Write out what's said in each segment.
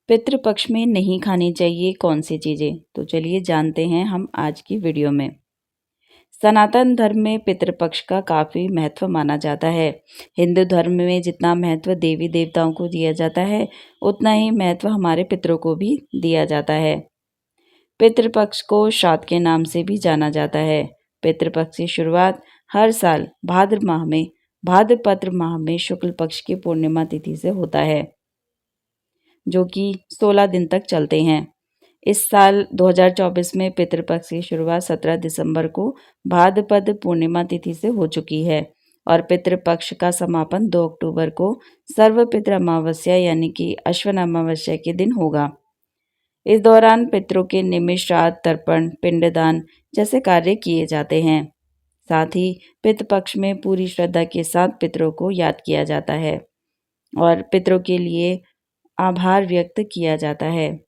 पितृपक्ष में नहीं खानी चाहिए कौन सी चीज़ें, तो चलिए जानते हैं हम आज की वीडियो में। सनातन धर्म में पितृपक्ष का काफ़ी महत्व माना जाता है। हिंदू धर्म में जितना महत्व देवी देवताओं को दिया जाता है, उतना ही महत्व हमारे पितरों को भी दिया जाता है। पितृपक्ष को श्राद्ध के नाम से भी जाना जाता है। पितृपक्ष की शुरुआत हर साल भाद्रपद माह में शुक्ल पक्ष की पूर्णिमा तिथि से होता है, जो कि 16 दिन तक चलते हैं। इस साल 2024 में पितृपक्ष की शुरुआत 17 दिसंबर को भाद्रपद पूर्णिमा तिथि से हो चुकी है और पितृपक्ष का समापन 2 अक्टूबर को सर्वपितृ अमावस्या यानी कि अश्विन अमावस्या के दिन होगा। इस दौरान पितरों के निमित्त श्राद्ध, तर्पण, पिंडदान जैसे कार्य किए जाते हैं। साथ ही पितृपक्ष में पूरी श्रद्धा के साथ पितरों को याद किया जाता है और पितरों के लिए आभार व्यक्त किया जाता है।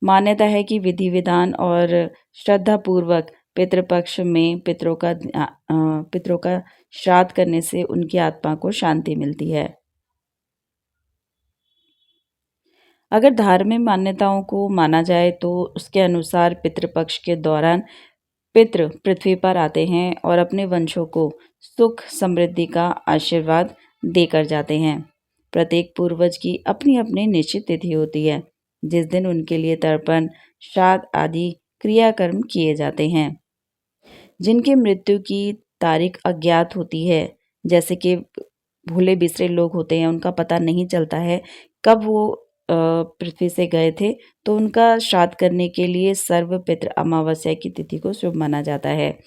मान्यता है कि विधि विधान और श्रद्धा पूर्वक पितृपक्ष में पितरों का श्राद्ध करने से उनकी आत्मा को शांति मिलती है। अगर धार्मिक मान्यताओं को माना जाए तो उसके अनुसार पितृपक्ष के दौरान पितृ पृथ्वी पर आते हैं और अपने वंशों को सुख समृद्धि का आशीर्वाद देकर जाते हैं। प्रत्येक पूर्वज की अपनी अपनी निश्चित तिथि होती है जिस दिन उनके लिए तर्पण, श्राद्ध आदि क्रियाकर्म किए जाते हैं। जिनकी मृत्यु की तारीख अज्ञात होती है, जैसे कि भूले बिसरे लोग होते हैं, उनका पता नहीं चलता है कब वो पृथ्वी से गए थे, तो उनका श्राद्ध करने के लिए सर्वपितृ अमावस्या की तिथि को शुभ माना जाता है।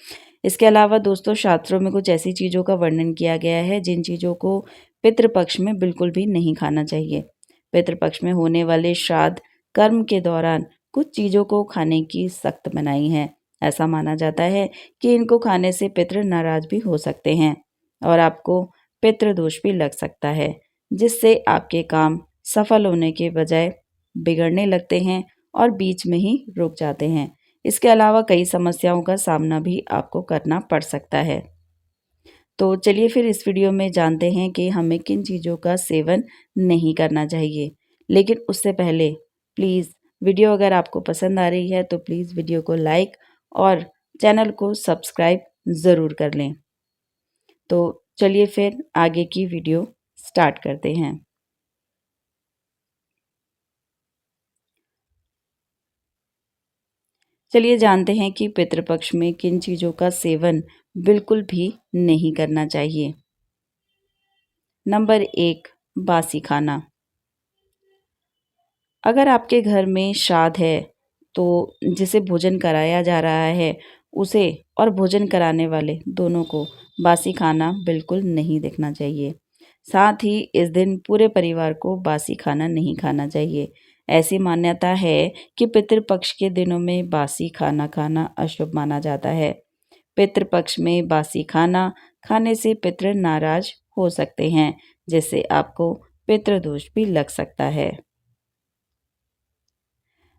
इसके अलावा दोस्तों, शास्त्रों में कुछ ऐसी चीज़ों का वर्णन किया गया है जिन चीज़ों को पितृपक्ष में बिल्कुल भी नहीं खाना चाहिए। पितृपक्ष में होने वाले श्राद्ध कर्म के दौरान कुछ चीज़ों को खाने की सख्त मनाही है। ऐसा माना जाता है कि इनको खाने से पितृ नाराज भी हो सकते हैं और आपको पितृदोष भी लग सकता है, जिससे आपके काम सफल होने के बजाय बिगड़ने लगते हैं और बीच में ही रुक जाते हैं। इसके अलावा कई समस्याओं का सामना भी आपको करना पड़ सकता है। तो चलिए फिर इस वीडियो में जानते हैं कि हमें किन चीज़ों का सेवन नहीं करना चाहिए। लेकिन उससे पहले प्लीज़ वीडियो अगर आपको पसंद आ रही है तो प्लीज़ वीडियो को लाइक और चैनल को सब्सक्राइब ज़रूर कर लें। तो चलिए फिर आगे की वीडियो स्टार्ट करते हैं। चलिए जानते हैं कि पितृपक्ष में किन चीज़ों का सेवन बिल्कुल भी नहीं करना चाहिए। नंबर 1, बासी खाना। अगर आपके घर में श्राद्ध है तो जिसे भोजन कराया जा रहा है उसे और भोजन कराने वाले दोनों को बासी खाना बिल्कुल नहीं देखना चाहिए। साथ ही इस दिन पूरे परिवार को बासी खाना नहीं खाना चाहिए। ऐसी मान्यता है कि पितृपक्ष के दिनों में बासी खाना खाना अशुभ माना जाता है। पितृपक्ष में बासी खाना खाने से पितृ नाराज हो सकते हैं, जिससे आपको पितृदोष भी लग सकता है।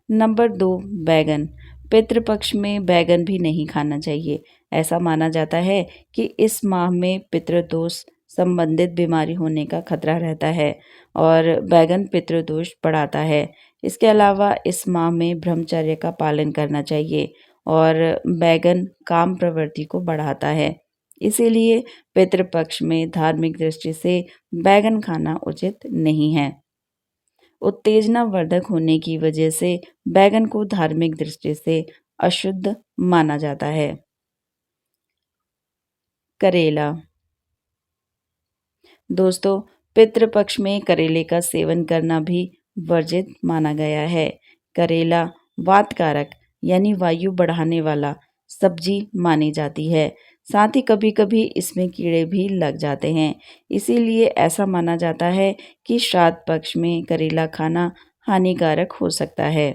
नंबर 2, बैगन। पितृपक्ष में बैगन भी नहीं खाना चाहिए। ऐसा माना जाता है कि इस माह में पितृदोष संबंधित बीमारी होने का खतरा रहता है और बैगन पितृदोष बढ़ाता है। इसके अलावा इस माह में ब्रह्मचर्य का पालन करना चाहिए और बैगन काम प्रवृत्ति को बढ़ाता है। इसीलिए पितृपक्ष में धार्मिक दृष्टि से बैगन खाना उचित नहीं है। उत्तेजना वर्धक होने की वजह से बैगन को धार्मिक दृष्टि से अशुद्ध माना जाता है। करेला। दोस्तों, पितृपक्ष में करेले का सेवन करना भी वर्जित माना गया है। करेला वातकारक यानी वायु बढ़ाने वाला सब्जी मानी जाती है। साथ ही कभी कभी इसमें कीड़े भी लग जाते हैं। इसीलिए ऐसा माना जाता है कि श्राद्ध पक्ष में करेला खाना हानिकारक हो सकता है।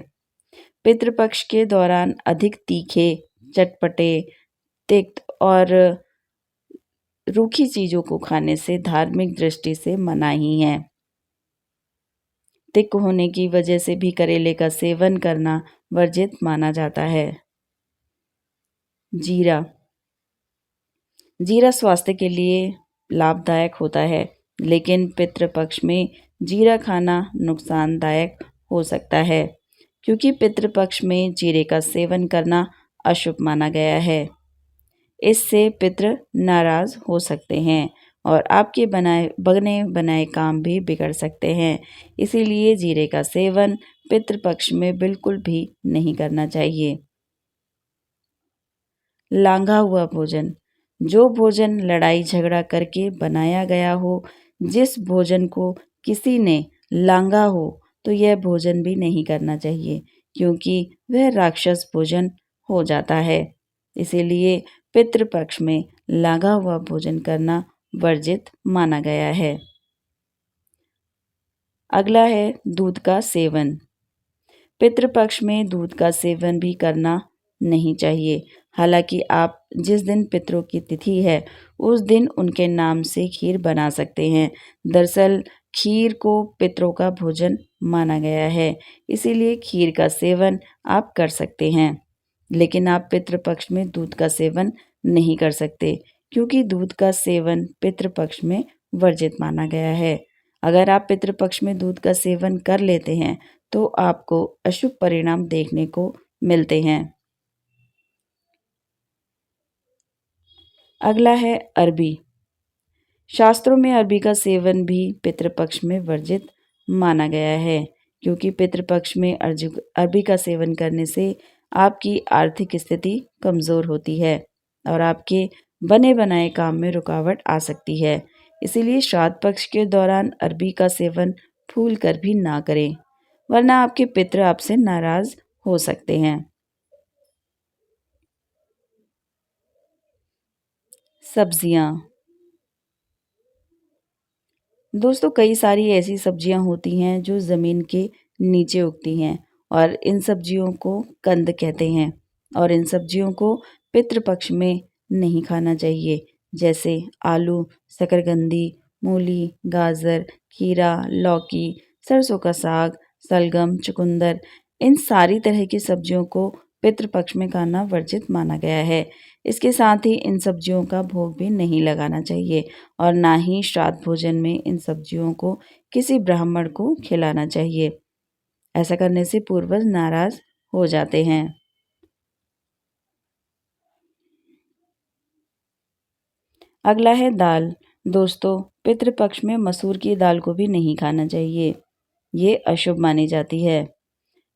पितृपक्ष के दौरान अधिक तीखे, चटपटे, तिक्त और रूखी चीज़ों को खाने से धार्मिक दृष्टि से मनाही है। तिक्ख होने की वजह से भी करेले का सेवन करना वर्जित माना जाता है। जीरा। जीरा स्वास्थ्य के लिए लाभदायक होता है, लेकिन पितृपक्ष में जीरा खाना नुकसानदायक हो सकता है, क्योंकि पितृपक्ष में जीरे का सेवन करना अशुभ माना गया है। इससे पितृ नाराज हो सकते हैं और आपके बने बनाए काम भी बिगड़ सकते हैं। इसीलिए जीरे का सेवन पितृपक्ष में बिल्कुल भी नहीं करना चाहिए। लांघा हुआ भोजन, जो भोजन लड़ाई झगड़ा करके बनाया गया हो, जिस भोजन को किसी ने लांघा हो, तो यह भोजन भी नहीं करना चाहिए, क्योंकि वह राक्षस भोजन हो जाता है। इसीलिए पितृपक्ष में लांघा हुआ भोजन करना वर्जित माना गया है। अगला है दूध का सेवन। पितृपक्ष में दूध का सेवन भी करना नहीं चाहिए। हालांकि आप जिस दिन पितरों की तिथि है उस दिन उनके नाम से खीर बना सकते हैं। दरअसल खीर को पितरों का भोजन माना गया है, इसीलिए खीर का सेवन आप कर सकते हैं। लेकिन आप पितृपक्ष में दूध का सेवन नहीं कर सकते, क्योंकि दूध का सेवन पितृपक्ष में वर्जित माना गया है। अगर आप पितृपक्ष में दूध का सेवन कर लेते हैं तो आपको अशुभ परिणाम देखने को मिलते हैं। अगला है अरबी। शास्त्रों में अरबी का सेवन भी पितृपक्ष में वर्जित माना गया है, क्योंकि पितृपक्ष में अरबी का सेवन करने से आपकी आर्थिक स्थिति कमज़ोर होती है और आपके बने बनाए काम में रुकावट आ सकती है। इसीलिए श्राद्ध पक्ष के दौरान अरबी का सेवन भूल कर भी ना करें, वरना आपके पितृ आपसे नाराज हो सकते हैं। सब्जियां। दोस्तों, कई सारी ऐसी सब्जियां होती हैं जो ज़मीन के नीचे उगती हैं और इन सब्जियों को कंद कहते हैं और इन सब्जियों को पितृपक्ष में नहीं खाना चाहिए। जैसे आलू, शकरकंदी, मूली, गाजर, खीरा, लौकी, सरसों का साग, सलगम, चुकंदर, इन सारी तरह की सब्जियों को पितृपक्ष में खाना वर्जित माना गया है। इसके साथ ही इन सब्जियों का भोग भी नहीं लगाना चाहिए और ना ही श्राद्ध भोजन में इन सब्जियों को किसी ब्राह्मण को खिलाना चाहिए। ऐसा करने से पूर्वज नाराज हो जाते हैं। अगला है दाल। दोस्तों, पितृपक्ष में मसूर की दाल को भी नहीं खाना चाहिए, ये अशुभ मानी जाती है।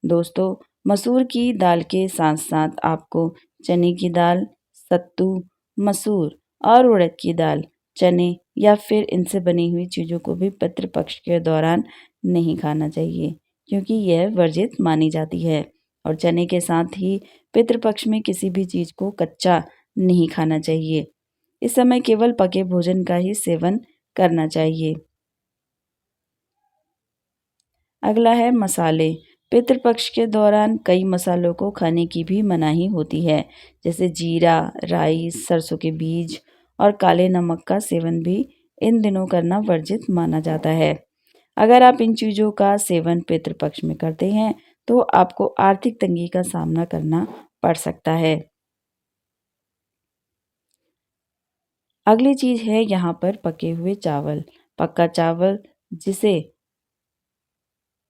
दोस्तों, मसूर की दाल के साथ साथ आपको चने की दाल, सत्तू, मसूर और उड़द की दाल, चने या फिर इनसे बनी हुई चीज़ों को भी पितृपक्ष के दौरान नहीं खाना चाहिए, क्योंकि यह वर्जित मानी जाती है। और चने के साथ ही पितृपक्ष में किसी भी चीज़ को कच्चा नहीं खाना चाहिए। इस समय केवल पके भोजन का ही सेवन करना चाहिए। अगला है मसाले। पितृपक्ष के दौरान कई मसालों को खाने की भी मनाही होती है, जैसे जीरा, राई, सरसों के बीज और काले नमक का सेवन भी इन दिनों करना वर्जित माना जाता है। अगर आप इन चीज़ों का सेवन पितृपक्ष में करते हैं तो आपको आर्थिक तंगी का सामना करना पड़ सकता है। अगली चीज़ है यहाँ पर पके हुए चावल। पक्का चावल, जिसे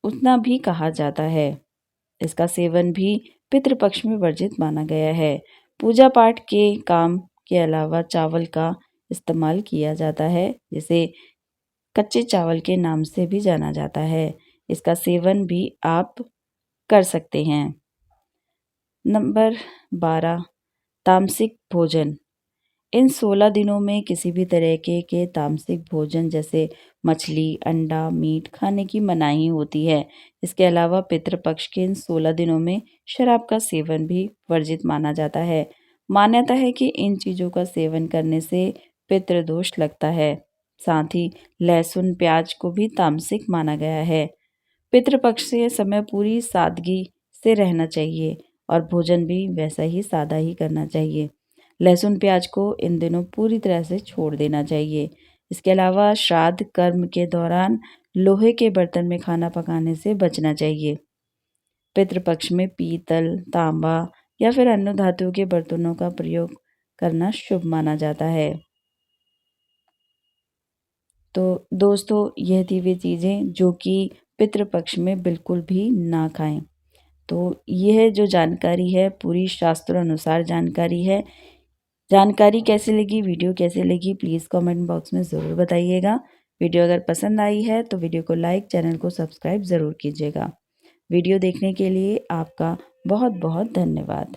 उतना भी कहा जाता है, इसका सेवन भी पितृपक्ष में वर्जित माना गया है। पूजा पाठ के काम के अलावा चावल का इस्तेमाल किया जाता है, जिसे कच्चे चावल के नाम से भी जाना जाता है। इसका सेवन भी आप कर सकते हैं। नंबर 12, तामसिक भोजन। इन 16 दिनों में किसी भी तरह के तामसिक भोजन जैसे मछली, अंडा, मीट खाने की मनाही होती है। इसके अलावा पितृपक्ष के इन 16 दिनों में शराब का सेवन भी वर्जित माना जाता है। मान्यता है कि इन चीज़ों का सेवन करने से पितृदोष लगता है। साथ ही लहसुन, प्याज को भी तामसिक माना गया है। पितृपक्ष से समय पूरी सादगी से रहना चाहिए और भोजन भी वैसा ही सादा ही करना चाहिए। लहसुन प्याज को इन दिनों पूरी तरह से छोड़ देना चाहिए। इसके अलावा श्राद्ध कर्म के दौरान लोहे के बर्तन में खाना पकाने से बचना चाहिए। पितृपक्ष में पीतल, तांबा या फिर अन्य धातुओं के बर्तनों का प्रयोग करना शुभ माना जाता है। तो दोस्तों, यह थी वे चीज़ें जो कि पितृपक्ष में बिल्कुल भी ना खाएं। तो यह जो जानकारी है पूरी शास्त्रों अनुसार जानकारी है। जानकारी कैसी लगी, वीडियो कैसी लगी, प्लीज़ कमेंट बॉक्स में ज़रूर बताइएगा। वीडियो अगर पसंद आई है तो वीडियो को लाइक, चैनल को सब्सक्राइब ज़रूर कीजिएगा। वीडियो देखने के लिए आपका बहुत बहुत धन्यवाद।